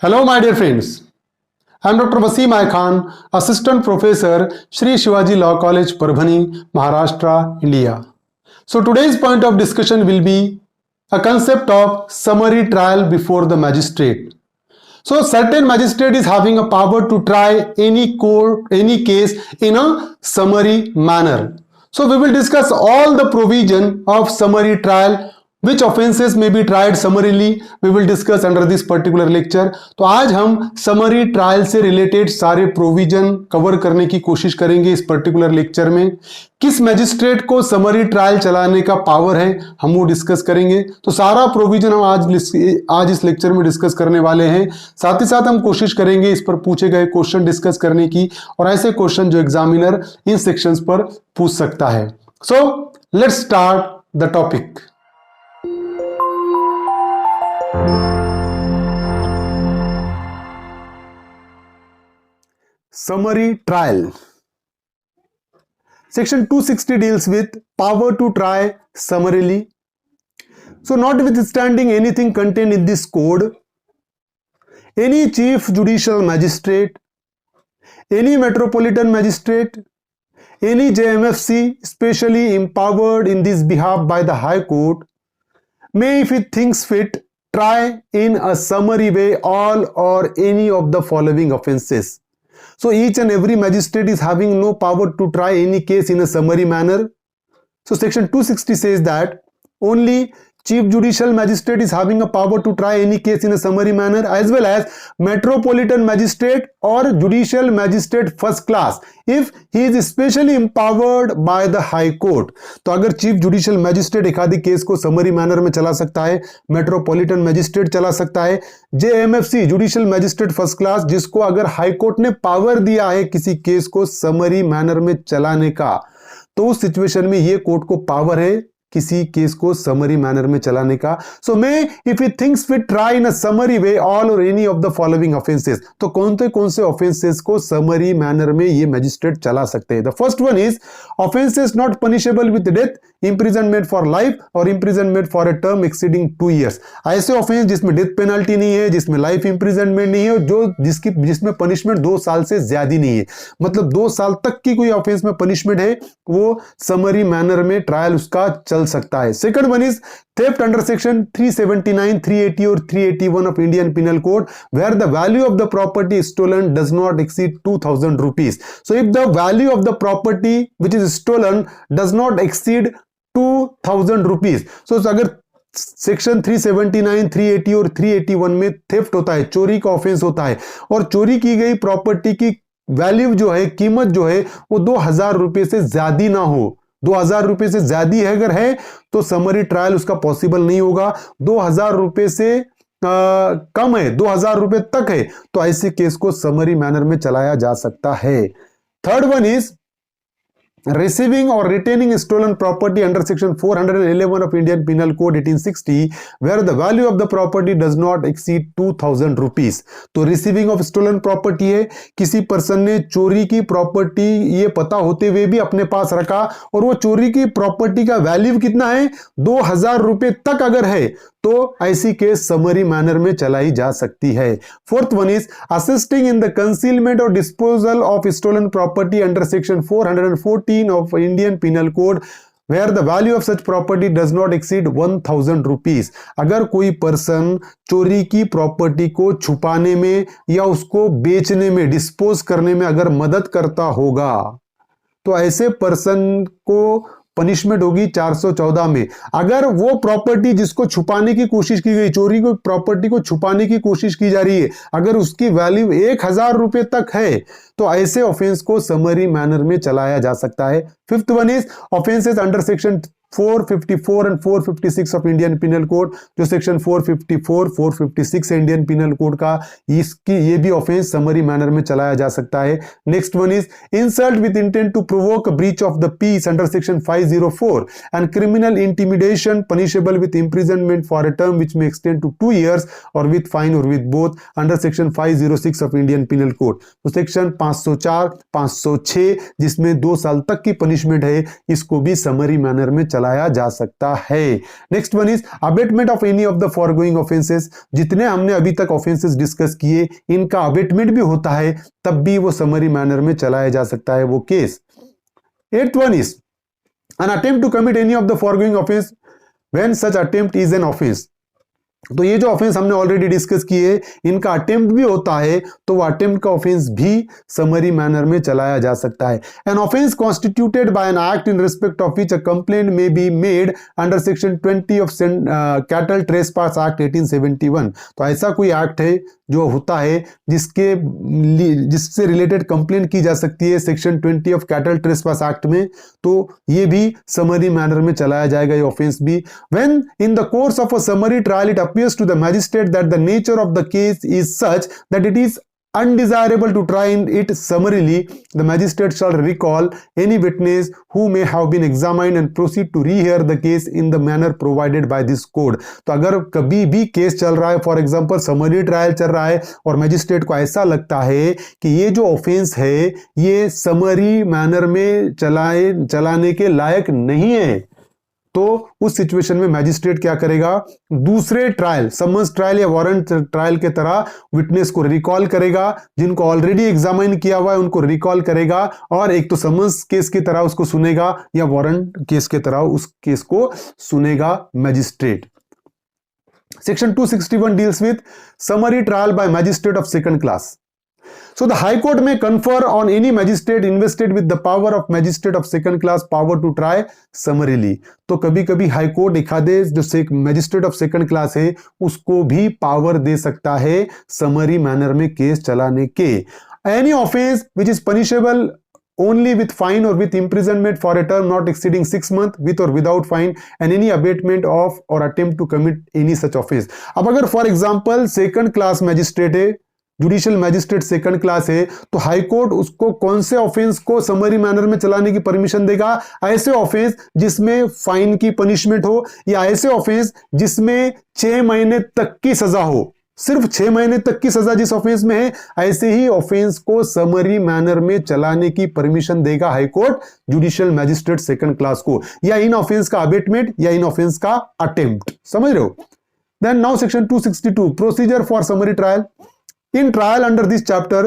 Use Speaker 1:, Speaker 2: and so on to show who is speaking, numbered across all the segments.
Speaker 1: Hello, my dear friends. I am Dr. Wasim I Khan, Assistant Professor, Shri Shivaji Law College, Parbhani, Maharashtra, India. So today's point of discussion will be a concept of summary trial before the magistrate. So certain magistrate is having a power to try any case in a summary manner. So we will discuss all the provision of summary trial. Which offenses may be tried summarily we will discuss under this particular lecture. तो आज हम summary trial से related सारे provision cover करने की कोशिश करेंगे इस पर्टिकुलर लेक्चर में. किस मैजिस्ट्रेट को समरी ट्रायल चलाने का पावर है हम वो डिस्कस करेंगे. तो सारा प्रोविजन हम आज इस लेक्चर में डिस्कस करने वाले हैं. साथ ही साथ हम कोशिश करेंगे इस पर पूछे गए क्वेश्चन डिस्कस करने की और ऐसे क्वेश्चन जो एग्जामिनर इन सेक्शंस पर पूछ सकता है. So let's start the topic. Summary trial. Section 260 deals with power to try summarily. So notwithstanding anything contained in this code, any chief judicial magistrate, any metropolitan magistrate, any JMFC specially empowered in this behalf by the High Court may, if it thinks fit, try in a summary way all or any of the following offenses. So each and every magistrate is having no power to try any case in a summary manner. So section 260 says that only chief judicial magistrate is having a power to try any case in a summary manner, as well as metropolitan magistrate or judicial magistrate first class if he is specially empowered by the high court. तो अगर chief judicial magistrate एक आदि case को summary manner में चला सकता है, metropolitan magistrate चला सकता है, JMFC judicial magistrate first class जिसको अगर हाई कोर्ट ने पावर दिया है किसी केस को समरी मैनर में चलाने का, तो उस सिचुएशन में ये कोर्ट को पावर है किसी केस को समरी मैनर में चलाने का. So may if it thinks fit try in a summary way all और any of the following offences. तो कौन से ऑफेंसेस को समरी मैनर में ये मैजिस्ट्रेट चला सकते हैं. The first one is offences not punishable with death, imprisonment for life और imprisonment for a term exceeding 2 years. ऐसे ऑफेंस जिसमें डेथ पेनल्टी नहीं है, जिसमें लाइफ इंप्रिजनमेंट नहीं है, जो जिसमें पनिशमेंट 2 साल से ज्यादा नहीं है, मतलब 2 साल तक की कोई ऑफेंस में पनिशमेंट है, वो समरी मैनर में ट्रायल उसका चल सकता है. Second one is theft under section 379, 380 or 381 of Indian Penal Code where the value of the property stolen does not exceed 2000 rupees. So if the value of the property which is stolen does not exceed 2000 rupees, so अगर section 379, 380 और 381 में theft होता है, चोरी का offence होता है और चोरी की गई प्रॉपर्टी की वैल्यू जो है, कीमत जो है वो 2000 रुपए से ज्यादा ना हो, 2000 रुपए से ज्यादा है अगर है तो समरी ट्रायल उसका पॉसिबल नहीं होगा. 2000 रुपए से कम है, 2000 रुपए तक है तो ऐसे केस को समरी मैनर में चलाया जा सकता है. Third one is receiving or retaining stolen property under section 411 of Indian Penal Code 1860 where the value of the property does not exceed 2000 rupees. तो receiving of stolen property है, किसी person ने चोरी की प्रॉपर्टी ये पता होते हुए भी अपने पास रखा और वो चोरी की प्रॉपर्टी का वैल्यू कितना है, 2000 रुपए तक अगर है तो ऐसी केस समरी मैनर में चलाई जा सकती है. Fourth one is assisting in the concealment और disposal of stolen property under section 414 of Indian penal code where the value of such property does not exceed 1000 rupees. अगर कोई पर्सन चोरी की प्रॉपर्टी को छुपाने में या उसको बेचने में, डिस्पोज करने में अगर मदद करता होगा तो ऐसे पर्सन को पनिशमेंट होगी 414 में. अगर वो प्रॉपर्टी जिसको छुपाने की कोशिश की गई, चोरी को प्रॉपर्टी को छुपाने की कोशिश की जा रही है, अगर उसकी वैल्यू 1000 रुपए तक है तो ऐसे ऑफेंस को समरी मैनर में चलाया जा सकता है. Fifth one is offences under section 454 and 456 of Indian penal code, जो सेक्शन 454, 456 है इंडियन पिनल कोड का, इसकी ये भी ऑफेंस समरी मैनर में चलाया जा सकता है. Next one is insult with intent to provoke breach of the peace under section 504 and criminal intimidation punishable with imprisonment for a term which may extend to 2 years or with fine or with both under section 506 of Indian penal code. तो section 504, 506 जिसमें 2 साल तक की punishment है, इसको भी summary manner में चलाया जा सकता है। Next one is abetment of any of the foregoing offences. जितने हमने अभी तक ऑफेंसेस डिस्कस किए इनका अबेटमेंट भी होता है, तब भी वो समरी मैनर में चलाया जा सकता है वो case. Eighth one is an attempt to commit any of the foregoing offence when such attempt is an offence. तो ये जो ऑफेंस हमने ऑलरेडी डिस्कस किए इनका अटेम्प्ट भी होता है, तो वो अटेम्प्ट का ऑफेंस भी समरी मैनर में चलाया जा सकता है। An offence constituted by an act in respect of which a complaint may be made under section 20 of cattle trespass act 1871। तो ऐसा कोई एक्ट है जो होता है जिससे रिलेटेड कंप्लेंट की जा सकती है section 20 of cattle trespass act में, तो ये भी समरी मैनर में चलाया जाएगा ये ऑफेंस भी। When in the course of a summary trial it appears to the magistrate that the nature of the case is such that it is undesirable to try it summarily, the magistrate shall recall any witness who may have been examined and proceed to rehear the case in the manner provided by this code। तो अगर कभी भी case चल रहा है, for example summary trial चल रहा है और मैजिस्ट्रेट को ऐसा लगता है कि ये जो ऑफेंस है ये समरी मैनर में चलाने के लायक नहीं है, तो उस सिचुएशन में मैजिस्ट्रेट क्या करेगा, दूसरे ट्रायल समन्स ट्रायल या वारंट ट्रायल के तरह विटनेस को रिकॉल करेगा, जिनको ऑलरेडी एग्जामिन किया हुआ है उनको रिकॉल करेगा, और एक तो समन्स केस की तरह उसको सुनेगा या वारंट केस के तरह उस केस को सुनेगा magistrate. Section 261 deals with summary trial by magistrate of second class. So the High Court may confer on any magistrate invested with the power of magistrate of second class power to try summarily। तो कभी कभी high court एखादे जो magistrate of second class है उसको भी power दे सकता है समरी मैनर में केस चलाने के। Any offence which is punishable only with fine or with imprisonment for a term not exceeding 6 months with or without fine and any abatement of or attempt to commit any such offense। अब अगर for example second class magistrate है, judicial magistrate second class है, तो high court उसको कौन से offence को summary manner में चलाने की परमिशन देगा, ऐसे ऑफेंस जिसमें फाइन की पनिशमेंट हो या ऐसे ऑफेंस जिसमें 6 महीने तक की सजा हो। सिर्फ 6 महीने तक की सजा जिस ऑफेंस में है, ऐसे ही ऑफेंस को समरी मैनर में चलाने की परमिशन देगा high court judicial magistrate second class को, या इन ऑफेंस का अबेटमेंट या इन ऑफेंस का अटेम्प्ट। समझ रहे हो? Then now section 262 procedure for summary trial. In trial under this chapter,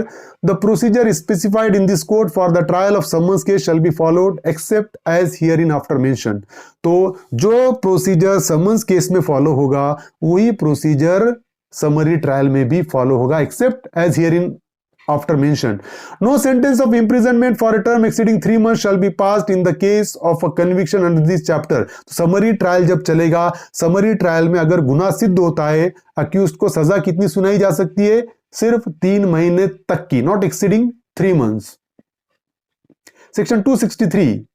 Speaker 1: the procedure specified in this code for the trial of summons case shall be followed except as hereinafter mentioned। तो जो procedure summons case में follow होगा वही procedure summary trial में भी follow होगा except as hereinafter mentioned। No sentence of imprisonment for a term exceeding 3 months shall be passed in the case of a conviction under this chapter। तो summary trial जब चलेगा, summary trial में अगर गुनाह सिद्ध होता है, अक्यूज्ड को सजा कितनी सुनाई जा सकती है, सिर्फ 3 महीने तक की, not exceeding 3 months। Section 263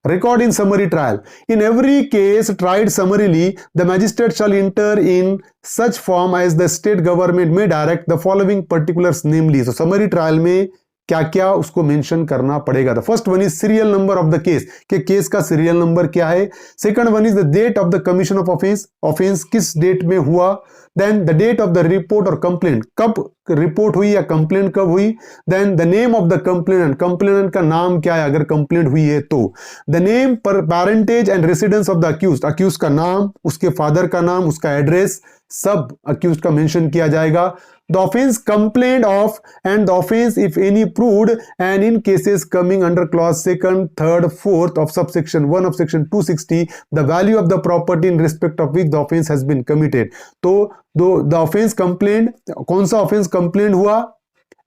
Speaker 1: record in summary trial। in every case tried summarily the magistrate shall enter in such form as the state government may direct the following particulars namely। so summary trial में क्या क्या उसको mention करना पड़ेगा। The first one is serial number of the case, के case का serial number क्या है। Second one is the date of the commission of offence, offence किस डेट में हुआ। Then the date of the report or complaint, कब report हुई या कंप्लेंट कब हुई। Then the name of the complainant, complainant का नाम क्या है अगर कंप्लेंट हुई है तो। द नेम पर parentage and residence of the accused, accused का नाम, उसके फादर का नाम, उसका एड्रेस, सब अक्यूज्ड का मेंशन किया जाएगा। The offense complained of and the offense if any proved, and in cases coming under clause 2nd, 3rd, 4th of subsection 1 of section 260 the value of the property in respect of which the offense has been committed। तो the offense complained, कौन सा offense complained हुआ,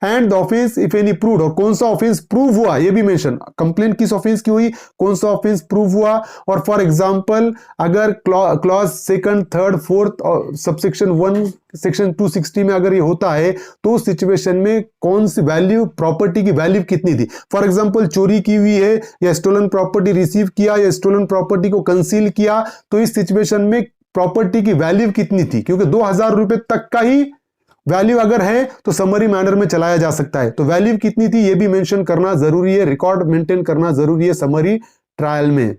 Speaker 1: and the offence if any proved, और कौन सा offence prove हुआ ये भी मेंशन, कंप्लेंट किस ऑफेंस की हुई, कौन सा ऑफेंस प्रूव हुआ। और फॉर एग्जांपल अगर clause 2nd, 3rd, 4th subsection 1 section 260 में अगर ये होता है तो उस सिचुएशन में कौन सी वैल्यू, प्रॉपर्टी की वैल्यू कितनी थी। फॉर एग्जांपल चोरी की हुई है या स्टोलन प्रॉपर्टी रिसीव किया या स्टोलन प्रॉपर्टी को कंसील किया, तो इस सिचुएशन में प्रॉपर्टी की वैल्यू कितनी थी, क्योंकि 2000 रुपए तक का ही वैल्यू अगर है तो समरी मैनर में चलाया जा सकता है। तो वैल्यू कितनी थी ये भी मेंशन करना जरूरी है, रिकॉर्ड मेंटेन करना जरूरी है समरी ट्रायल में।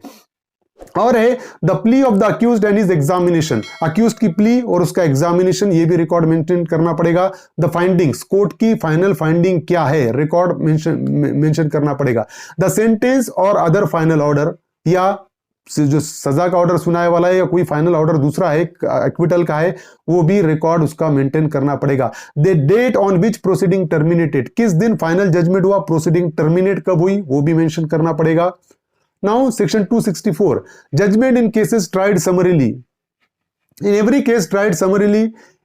Speaker 1: और है the plea of the accused and his examination, accused की प्ली और उसका एग्जामिनेशन ये भी रिकॉर्ड मेंटेन करना पड़ेगा। द फाइंडिंग्स, कोर्ट की फाइनल फाइंडिंग क्या है रिकॉर्ड मेंशन करना पड़ेगा। द सेंटेंस और अदर फाइनल ऑर्डर या जो सजा का ऑर्डर सुनाए वाला है या कोई फाइनल ऑर्डर दूसरा है एक्विटल का है, वो भी रिकॉर्ड उसका मेंटेन करना पड़ेगा। The date on which proceeding terminated, किस दिन फाइनल जजमेंट हुआ, प्रोसीडिंग टर्मिनेट कब हुई, वो भी मेंशन करना पड़ेगा। Now section 264, judgment in cases tried summarily. In every case tried summarily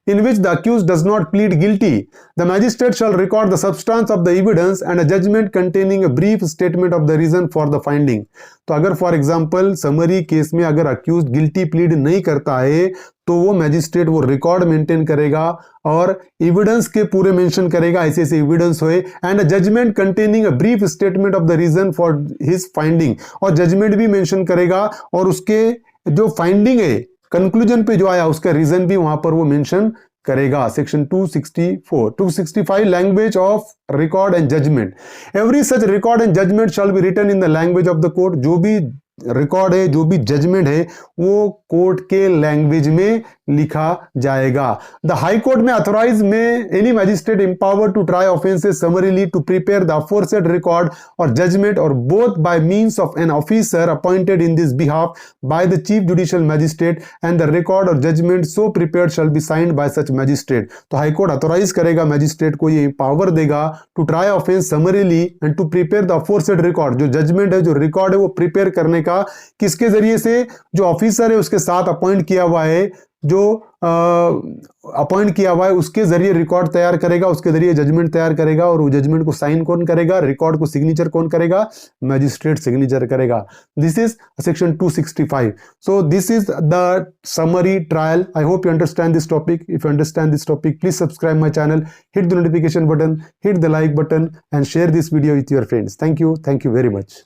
Speaker 1: in which the accused does not plead guilty, the magistrate shall record the substance of the evidence and a judgment containing a brief statement of the reason for the finding. तो अगर for example summary case में अगर accused guilty plead नहीं करता है तो वो magistrate वो रिकॉर्ड मेंटेन करेगा और एविडेंस के पूरे मेंशन करेगा, ऐसे ऐसे एविडेंस हुए, and a judgment containing a brief statement of the reason for his finding, और जजमेंट भी मेंशन करेगा और उसके जो फाइंडिंग है कंक्लूजन पे जो आया उसका रीजन भी वहां पर वो मेंशन करेगा। Section 264 265 language of record and judgment, every such record and judgment shall be written in the language of the court. जो भी रिकॉर्ड है, जो भी जजमेंट है, वो कोर्ट के लैंग्वेज में लिखा जाएगा। The high court may authorise in any magistrate empowered to try offences summarily to prepare the aforesaid record और जजमेंट और both by means of an officer appointed in this behalf by the chief judicial magistrate and the record और judgment so prepared shall be signed by such magistrate. तो high court authorise करेगा magistrate को, ये power देगा to try offence summarily and to prepare the aforesaid record. जो judgement है, जो record है, वो प्रिपेयर करने का किसके जरिए से, जो ऑफिसर है उसके साथ अपॉइंट किया हुआ है, जो अपॉइंट किया हुआ है उसके जरिए रिकॉर्ड तैयार करेगा, उसके जरिए जजमेंट तैयार करेगा, और वो जजमेंट को साइन कौन करेगा, रिकॉर्ड को सिग्नेचर कौन करेगा, मैजिस्ट्रेट सिग्नेचर करेगा। This is section 265। So this is the summary trial. I hope you understand this topic. If you understand this topic, please subscribe my channel, hit the notification button, hit the like button and share this video with your friends. Thank you very much.